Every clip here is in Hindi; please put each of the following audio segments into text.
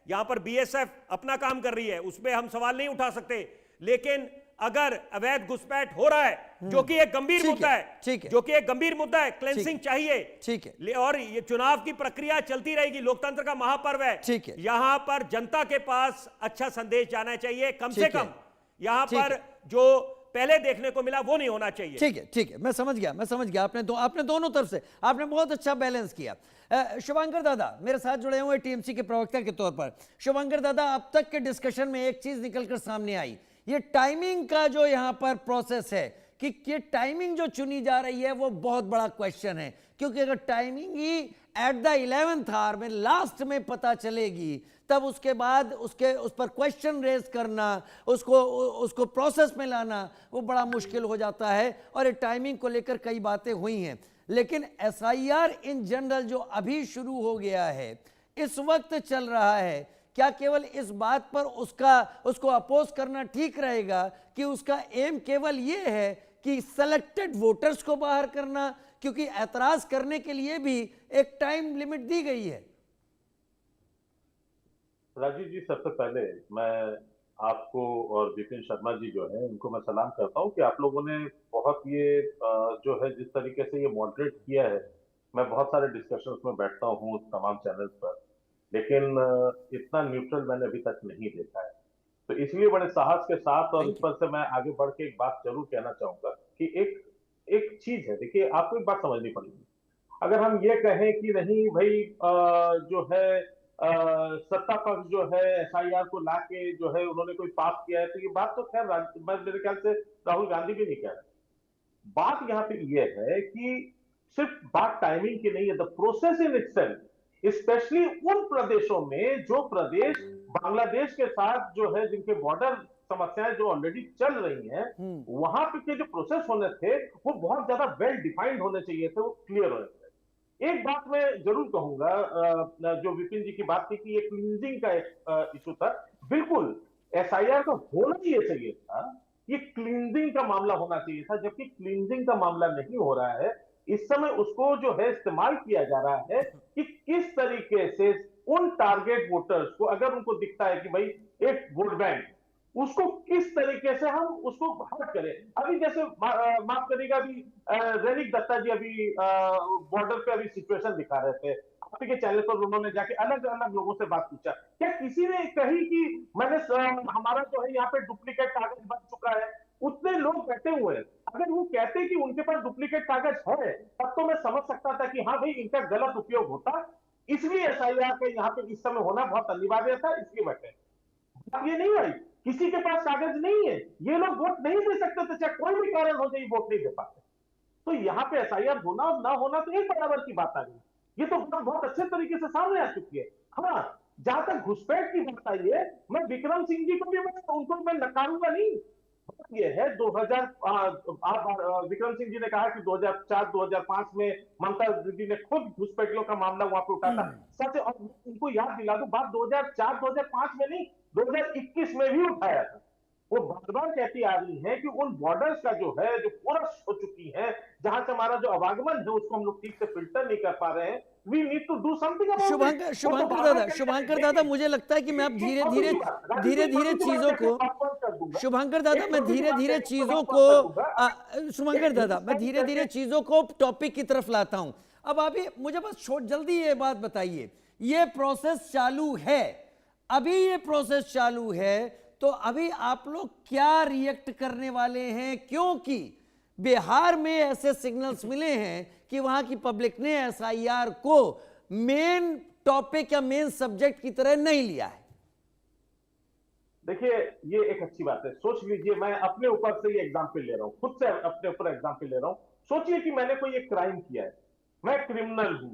यहां पर बीएसएफ अपना काम कर रही है, उसमें हम सवाल नहीं उठा सकते। लेकिन अगर अवैध घुसपैठ हो रहा है, जो कि एक गंभीर मुद्दा है, जो कि एक गंभीर मुद्दा है, क्लेंसिंग चाहिए, ठीक है, और ये चुनाव की प्रक्रिया चलती रहेगी, लोकतंत्र का महापर्व है, ठीक है, यहां पर जनता के पास अच्छा संदेश जाना चाहिए, कम से कम यहां पर जो पहले देखने को मिला वो नहीं होना चाहिए। ठीक है, ठीक है, मैं समझ गया। आपने दोनों तरफ से आपने बहुत अच्छा बैलेंस किया। शुभंकर दादा मेरे साथ जुड़े हुए टीएमसी के प्रवक्ता के तौर पर। शुभंकर दादा, अब तक के डिस्कशन में एक चीज निकलकर सामने आई, ये टाइमिंग का जो यहां पर प्रोसेस है कि ये टाइमिंग जो चुनी जा रही है वो बहुत बड़ा क्वेश्चन है, क्योंकि अगर टाइमिंग ही एट द 11th आवर में लास्ट में पता चलेगी, तब उसके बाद उस पर क्वेश्चन रेज करना, उसको प्रोसेस में लाना वो बड़ा मुश्किल हो जाता है। और ये टाइमिंग को लेकर कई बातें हुई हैं, लेकिन एसआईआर इन जनरल जो अभी शुरू हो गया है, इस वक्त चल रहा है, क्या केवल इस बात पर उसको अपोज करना ठीक रहेगा कि उसका एम केवल ये है कि सेलेक्टेड वोटर्स को बाहर करना, क्योंकि ऐतराज करने के लिए भी एक टाइम लिमिट दी गई है? राजीव जी, सबसे पहले मैं आपको और विपिन शर्मा जी जो है उनको मैं सलाम करता हूं कि आप लोगों ने बहुत ये जो है जिस तरीके से ये मॉडरेट किया है। मैं बहुत सारे डिस्कशंस में बैठता हूं तमाम चैनल्स पर, लेकिन इतना न्यूट्रल मैंने अभी तक नहीं देखा है। तो इसलिए बड़े साहस के साथ और ऊपर से मैं आगे बढ़ के एक बात जरूर कहना चाहूंगा कि एक चीज है, देखिए आपको एक बात समझनी पड़ेगी। अगर हम ये कहें कि नहीं भाई जो है सत्ता पक्ष जो है एसआईआर को लाके जो है उन्होंने कोई पास किया है, तो ये बात तो खैर मेरे ख्याल से राहुल गांधी भी नहीं कह रहे। बात यहाँ पे ये है कि सिर्फ बात टाइमिंग की नहीं है, the process in itself, specially उन प्रदेशों में जो प्रदेश बांग्लादेश के साथ जो है जिनके बॉर्डर समस्याएं जो ऑलरेडी चल रही हैं, वहां पे के जो प्रोसेस होने थे वो बहुत ज्यादा वेल डिफाइंड होने चाहिए थे, वो क्लियर होने थे। एक बात मैं जरूर कहूंगा, जो विपिन जी की बात थी कि ये क्लींजिंग का एक इशू था, बिल्कुल एसआईआर का होना ही ये चाहिए था, ये क्लींजिंग का मामला होना चाहिए था, जबकि क्लींजिंग का मामला नहीं हो रहा है। इस समय उसको जो है इस्तेमाल किया जा रहा है कि किस तरीके से उन टारगेट वोटर्स को, अगर उनको दिखता है कि भाई एक वोट बैंक, उसको किस तरीके से हम उसको हट करें। अभी जैसे माफ करिएगा, अभी रैनिक दत्ता जी अभी बॉर्डर पे अभी सिचुएशन दिखा रहे थे, आपके चैनल पर उन्होंने जाके अलग अलग लोगों से बात पूछा, क्या किसी ने कही कि मैंने हमारा जो है यहाँ पे डुप्लीकेट कागज बन चुका है? उतने लोग बैठे हुए हैं, अगर वो कहते कि उनके पास डुप्लीकेट कागज है, तब तो मैं समझ सकता था कि हाँ भाई इनका गलत उपयोग होता, इसलिए एसआईआर का यहाँ पे इस समय होना बहुत अनिवार्य था, इसलिए बैठे। ये नहीं भाई, किसी के पास कागज नहीं है, ये लोग वोट नहीं दे सकते थे, चाहे कोई भी कारण हो जाए वोट नहीं दे पाते। तो यहाँ पे एसआईआर होना और ना होना तो एक बराबर की बात आ गई, ये तो बहुत अच्छे तरीके से सामने आ चुकी है। हाँ, जहां तक घुसपैठ की बात आई है, मैं विक्रम सिंह जी को भी उनको मैं नकारूंगा नहीं। ये है 2000, विक्रम सिंह जी ने कहा कि 2004-2005 में ममता दीदी ने खुद घुसपैठियों का मामला वहां पे उठाया था, सच। और उनको याद दिला दूं, बात 2004-2005 में नहीं, 2021 में भी उठाया था। वो बार बार कहती आ रही है कि उन बॉर्डर्स का जो है, जो पोरस हो चुकी है, जहां से हमारा जो आवागमन है उसको हम लोग ठीक से फिल्टर नहीं कर पा रहे हैं, we need to do something about it. Shubhankar dada, मुझे लगता है कि मैं अब धीरे धीरे चीजों को, शुभंकर दादा मैं धीरे धीरे चीजों को, शुभंकर दादा मैं धीरे धीरे चीजों को टॉपिक की तरफ लाता हूं। अब अभी मुझे बस जल्दी ये बात बताइए, ये प्रोसेस चालू है, अभी ये प्रोसेस चालू है, तो अभी आप लोग क्या रिएक्ट करने वाले हैं? क्योंकि बिहार में ऐसे सिग्नल्स मिले हैं कि वहां की पब्लिक ने एसआईआर को मेन टॉपिक या मेन सब्जेक्ट की तरह नहीं लिया है। देखिए, ये एक अच्छी बात है। सोच लीजिए, मैं अपने ऊपर से ये एग्जाम्पल ले रहा हूं, खुद से अपने ऊपर एग्जाम्पल ले रहा हूं। सोचिए कि मैंने कोई एक क्राइम किया है, मैं क्रिमिनल हूं,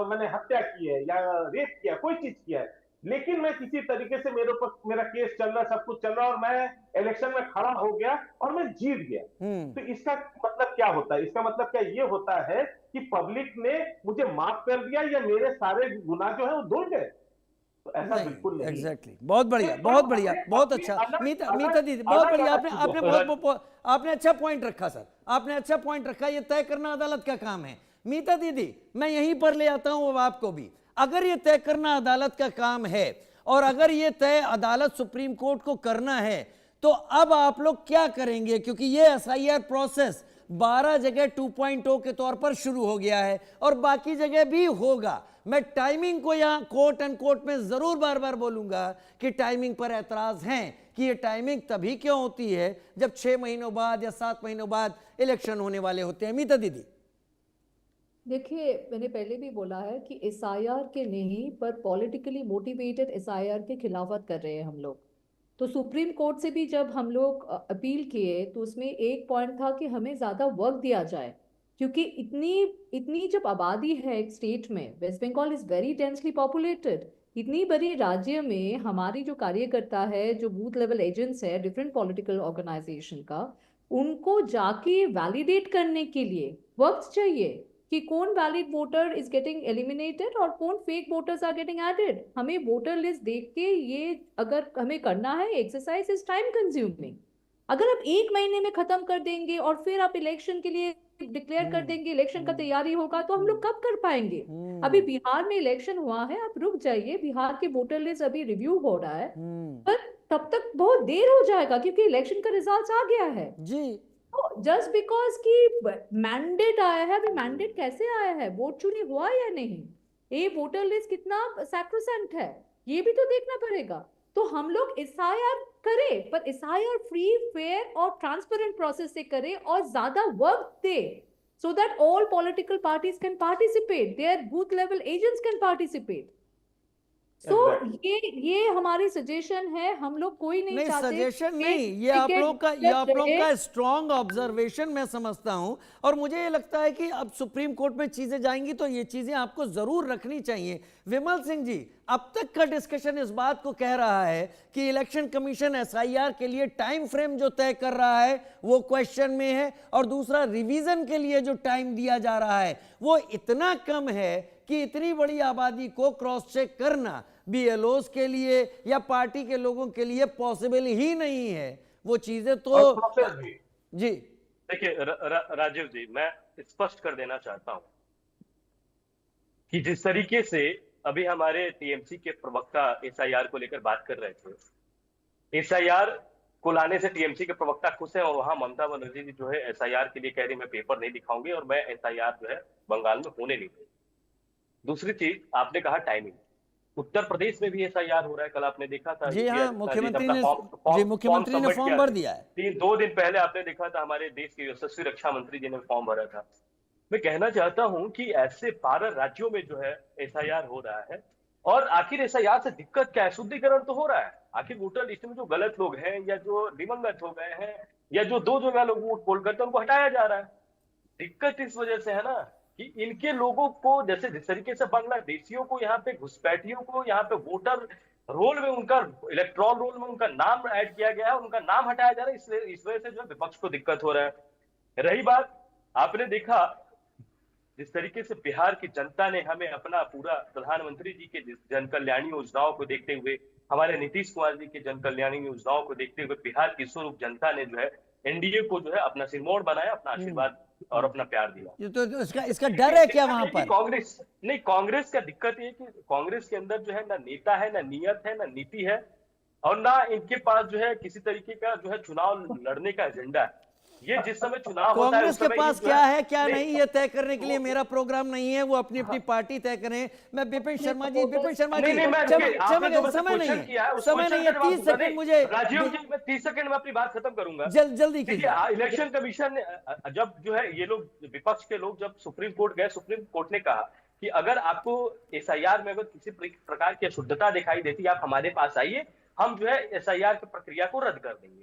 मैंने हत्या की है या रेप किया, कोई चीज किया है, लेकिन मैं किसी तरीके से मेरे ऊपर मेरा केस चल रहा, सब कुछ चल रहा, और मैं इलेक्शन में खड़ा हो गया और मैं जीत गया। तो इसका मतलब क्या होता है? इसका मतलब क्या ये होता है कि पब्लिक ने मुझे माफ कर दिया या मेरे सारे गुनाह जो है वो धुल गए? तो ऐसा बिल्कुल नहीं। एग्जैक्टली, बहुत बढ़िया, बहुत बढ़िया, बहुत अच्छा। मीता दीदी, बहुत बढ़िया, आपने अच्छा पॉइंट रखा सर, आपने अच्छा पॉइंट रखा। ये तय करना अदालत का काम है। मीता दीदी, मैं यहीं पर ले आता हूं अब आपको भी। अगर ये तय करना अदालत का काम है और अगर ये तय अदालत सुप्रीम कोर्ट को करना है, तो अब आप लोग क्या करेंगे? क्योंकि ये एसआईआर प्रोसेस 12 जगह 2.0 के तौर पर शुरू हो गया है और बाकी जगह भी होगा। मैं टाइमिंग को यहां कोर्ट एंड कोर्ट में जरूर बार बार बोलूंगा कि टाइमिंग पर एतराज हैं कि ये टाइमिंग तभी क्यों होती है जब 6 महीनों बाद या 7 महीनों बाद इलेक्शन होने वाले होते हैं। मीता दीदी, देखिए, मैंने पहले भी बोला है कि एसआईआर के नहीं पर पॉलिटिकली मोटिवेटेड एसआईआर के खिलाफत कर रहे हैं हम लोग। तो सुप्रीम कोर्ट से भी जब हम लोग अपील किए तो उसमें एक पॉइंट था कि हमें ज़्यादा वर्क दिया जाए, क्योंकि इतनी इतनी जब आबादी है एक स्टेट में, West Bengal is very densely populated, इतनी बड़ी राज्य में हमारी जो कार्यकर्ता है, जो बूथ लेवल एजेंट्स है डिफरेंट पॉलिटिकल ऑर्गेनाइजेशन का, उनको जाके वैलिडेट करने के लिए वक्त चाहिए कि कौन valid voter is getting eliminated और कौन fake voters are getting added. हमें वोटर लिस्ट देख के ये अगर हमें करना है एक्सरसाइज इज टाइम कंज्यूमिंग। अगर आप 1 महीने में खत्म कर देंगे और फिर आप इलेक्शन के लिए डिक्लेयर कर देंगे, इलेक्शन का तैयारी होगा, तो हम लोग कब कर पाएंगे? अभी बिहार में इलेक्शन हुआ है, आप रुक जाइए, बिहार के वोटर लिस्ट अभी रिव्यू हो रहा है, पर तब तक बहुत देर हो जाएगा क्योंकि इलेक्शन का रिजल्ट आ गया है जी। जस्ट बिकॉज की मैंडेट आया है, अभी मैंडेट कैसे आया है, वोट चुनी हुआ या नहीं, ये वोटर लिस्ट कितना सैक्रोसेंट है, ये भी तो देखना पड़ेगा। तो हम लोग एसआईआर करें, पर एसआईआर फ्री, फेयर और ट्रांसपेरेंट प्रोसेस से करें और ज्यादा work they, so that all political parties can participate, their booth level agents can participate. तो ये हमारी सजेशन है, हम लोग कोई नहीं चाहते। सजेशन नहीं, ये आप लोग का स्ट्रॉन्ग ऑब्जर्वेशन मैं समझता हूं और मुझे ये लगता है कि अब सुप्रीम कोर्ट में चीजें जाएंगी तो ये चीजें आपको जरूर रखनी चाहिए। विमल सिंह जी, अब तक का डिस्कशन इस बात को कह रहा है कि इलेक्शन कमीशन एसआईआर के लिए टाइम फ्रेम जो तय कर रहा है वो क्वेश्चन में है, और दूसरा रिवीजन के लिए जो टाइम दिया जा रहा है वो इतना कम है कि इतनी बड़ी आबादी को क्रॉस चेक करना बीएलओस के लिए या पार्टी के लोगों के लिए पॉसिबल ही नहीं है। वो चीजें तो जी देखिए राजीव जी, मैं स्पष्ट कर देना चाहता हूं कि जिस तरीके से अभी हमारे टीएमसी के प्रवक्ता एसआईआर को लेकर बात कर रहे थे, एसआईआर को लाने से टीएमसी के प्रवक्ता खुश हैं और वहां ममता बनर्जी जी जो है एसआईआर के लिए कह रही मैं पेपर नहीं दिखाऊंगी और मैं एसआईआर जो है बंगाल में होने नहीं दूंगी। दूसरी चीज आपने कहा टाइमिंग, उत्तर प्रदेश में भी एसआईआर हो रहा है, कल आपने देखा था। जी हाँ, मुख्यमंत्री ने फॉर्म भर दिया है। 2 दिन पहले आपने देखा था हमारे देश के यशस्वी रक्षा मंत्री जी ने फॉर्म भरा था। मैं कहना चाहता हूं कि ऐसे 12 राज्यों में जो है एसआईआर हो रहा है, और आखिर एसआईआर से दिक्कत क्या है? शुद्धिकरण तो हो रहा है, आखिर वोटर लिस्ट में जो गलत लोग हैं या जो दिवंगत हो गए हैं या जो 2 जगह लोग वोट पोल करते हैं उनको हटाया जा रहा है। दिक्कत इस वजह से है ना कि इनके लोगों को, जैसे जिस तरीके से बांग्लादेशियों को यहाँ पे, घुसपैठियों को यहाँ पे वोटर रोल में, उनका इलेक्ट्रॉल रोल में उनका नाम ऐड किया गया है, उनका नाम हटाया जा रहा है, इस वजह से जो है विपक्ष को दिक्कत हो रहा है। रही बात, आपने देखा जिस तरीके से बिहार की जनता ने हमें अपना पूरा प्रधानमंत्री जी के जन कल्याणी योजनाओं को देखते हुए, हमारे नीतीश कुमार जी के जन कल्याणी योजनाओं को देखते हुए बिहार की स्वरूप जनता ने जो है एनडीए को जो है अपना सिरमौर बनाया, अपना आशीर्वाद और अपना प्यार दिया। तो इसका डर है क्या वहां पर? कांग्रेस का दिक्कत ये कि कांग्रेस के अंदर जो है ना नेता है, ना नियत है, ना नीति है, और ना इनके पास जो है किसी तरीके का जो है चुनाव लड़ने का एजेंडा है। ये जिस समय चुनाव होता है, कांग्रेस के पास क्या है क्या नहीं ये तय करने के लिए मेरा प्रोग्राम नहीं है, वो अपनी अपनी पार्टी तय करें। मैं विपिन शर्मा जी समय नहीं है, 30 सेकंड मुझे। राजीव जी, मैं 30 सेकंड में अपनी बात खत्म करूंगा, जल्दी कीजिए। इलेक्शन कमीशन ने जब जो है ये लोग विपक्ष के लोग जब सुप्रीम कोर्ट गए, सुप्रीम कोर्ट ने कहा कि अगर आपको एसआईआर में अगर किसी प्रकार की अशुद्धता दिखाई देती है आप हमारे पास आइए, हम जो है एसआईआर की प्रक्रिया को रद्द कर देंगे।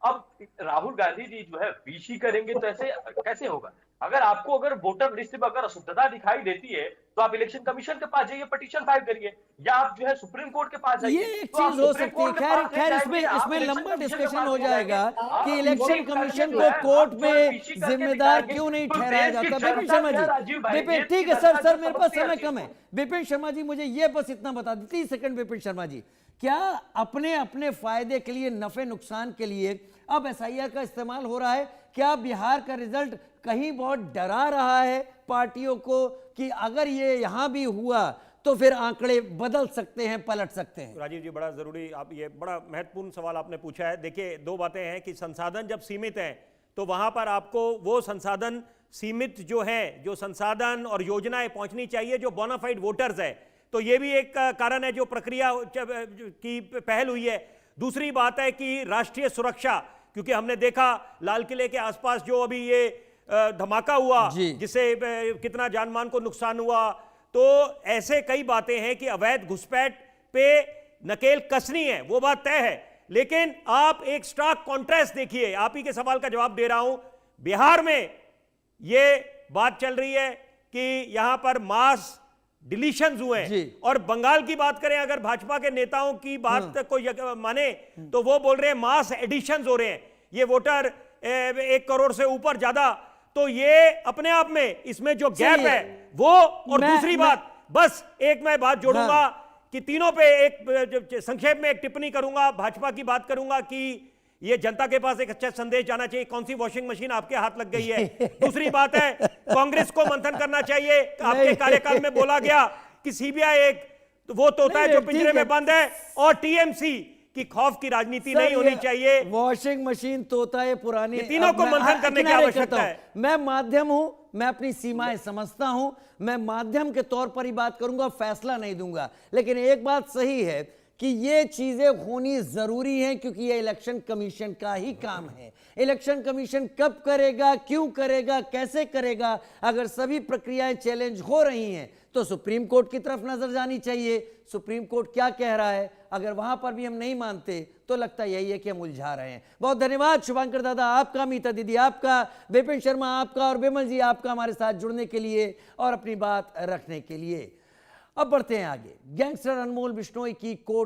अब राहुल गांधी जी जो है वीसी करेंगे तो ऐसे कैसे होगा? अगर आपको अगर वोटर लिस्ट में अगर अशुद्धता दिखाई देती है तो आप इलेक्शन कमीशन के पास जाइए, पिटीशन फाइल करिए, या आप जो है सुप्रीम कोर्ट के पास जाइए। ये एक चीज हो सकती है। खैर इसमें लंबा डिस्कशन हो जाएगा कि इलेक्शन कमीशन को कोर्ट में जिम्मेदार क्यों नहीं ठहराया जाता। विपिन शर्मा जी, विपिन, ठीक है सर मेरे पास समय कम है। विपिन शर्मा जी, मुझे ये बस इतना बता दें, 30 सेकंड। विपिन शर्मा जी, क्या अपने अपने फायदे के लिए, नफे नुकसान के लिए अब एसआईआर का इस्तेमाल हो रहा है? क्या बिहार का रिजल्ट कहीं बहुत डरा रहा है पार्टियों को कि अगर ये यहां भी हुआ तो फिर आंकड़े बदल सकते हैं, पलट सकते हैं। राजीव जी, बड़ा जरूरी, आप ये बड़ा महत्वपूर्ण सवाल आपने पूछा है। देखिए, दो बातें हैं कि संसाधन जब सीमित हैं तो वहां पर आपको वो संसाधन सीमित जो है, जो संसाधन और योजनाएं पहुंचनी चाहिए जो बोनाफाइड वोटर्स है, तो ये भी एक कारण है जो प्रक्रिया की पहल हुई है। दूसरी बात है कि राष्ट्रीय सुरक्षा, क्योंकि हमने देखा लाल किले के आसपास जो अभी ये धमाका हुआ जिससे कितना जानमाल को नुकसान हुआ, तो ऐसे कई बातें हैं कि अवैध घुसपैठ पे नकेल कसनी है, वो बात तय है। लेकिन आप एक स्टार्क कॉन्ट्रास्ट देखिए, आप ही के सवाल का जवाब दे रहा हूं। बिहार में ये बात चल रही है कि यहां पर मास डिलीशंस हुए हैं, और बंगाल की बात करें, अगर भाजपा के नेताओं की बात को माने तो वो बोल रहे हैं मास एडिशंस हो रहे हैं, ये वोटर 1 करोड़ से ऊपर ज्यादा। तो ये अपने आप में इसमें जो गैप है वो, और दूसरी बात, बस एक मैं बात जोड़ूंगा कि तीनों पे एक संक्षेप में एक टिप्पणी करूंगा। भाजपा की बात करूंगा कि ये जनता के पास एक अच्छा संदेश जाना चाहिए, कौन सी वॉशिंग मशीन आपके हाथ लग गई है। दूसरी बात है, कांग्रेस को मंथन करना चाहिए। आपके कार्यकाल में बोला गया कि सीबीआई एक वो तोता है जो पिंजरे में बंद है, और टीएमसी की खौफ की राजनीति नहीं होनी चाहिए। वॉशिंग मशीन, तोता, ये पुरानी, तीनों को मंथन करने की आवश्यकता है। मैं माध्यम हूं, मैं अपनी सीमाएं समझता हूं, मैं माध्यम के तौर पर ही बात करूंगा, फैसला नहीं दूंगा। लेकिन एक बात सही है कि ये चीजें होनी जरूरी हैं, क्योंकि ये इलेक्शन कमीशन का ही काम है। इलेक्शन कमीशन कब करेगा, क्यों करेगा, कैसे करेगा, अगर सभी प्रक्रियाएं चैलेंज हो रही हैं तो सुप्रीम कोर्ट की तरफ नजर जानी चाहिए। सुप्रीम कोर्ट क्या कह रहा है, अगर वहां पर भी हम नहीं मानते तो लगता यही है कि हम उलझा रहे हैं। बहुत धन्यवाद शुभंकर दादा आपका, मीता दीदी आपका, विपिन शर्मा आपका, और विमल जी आपका हमारे साथ जुड़ने के लिए और अपनी बात रखने के लिए। अब बढ़ते हैं आगे। गैंगस्टर अनमोल बिश्नोई की कोर्ट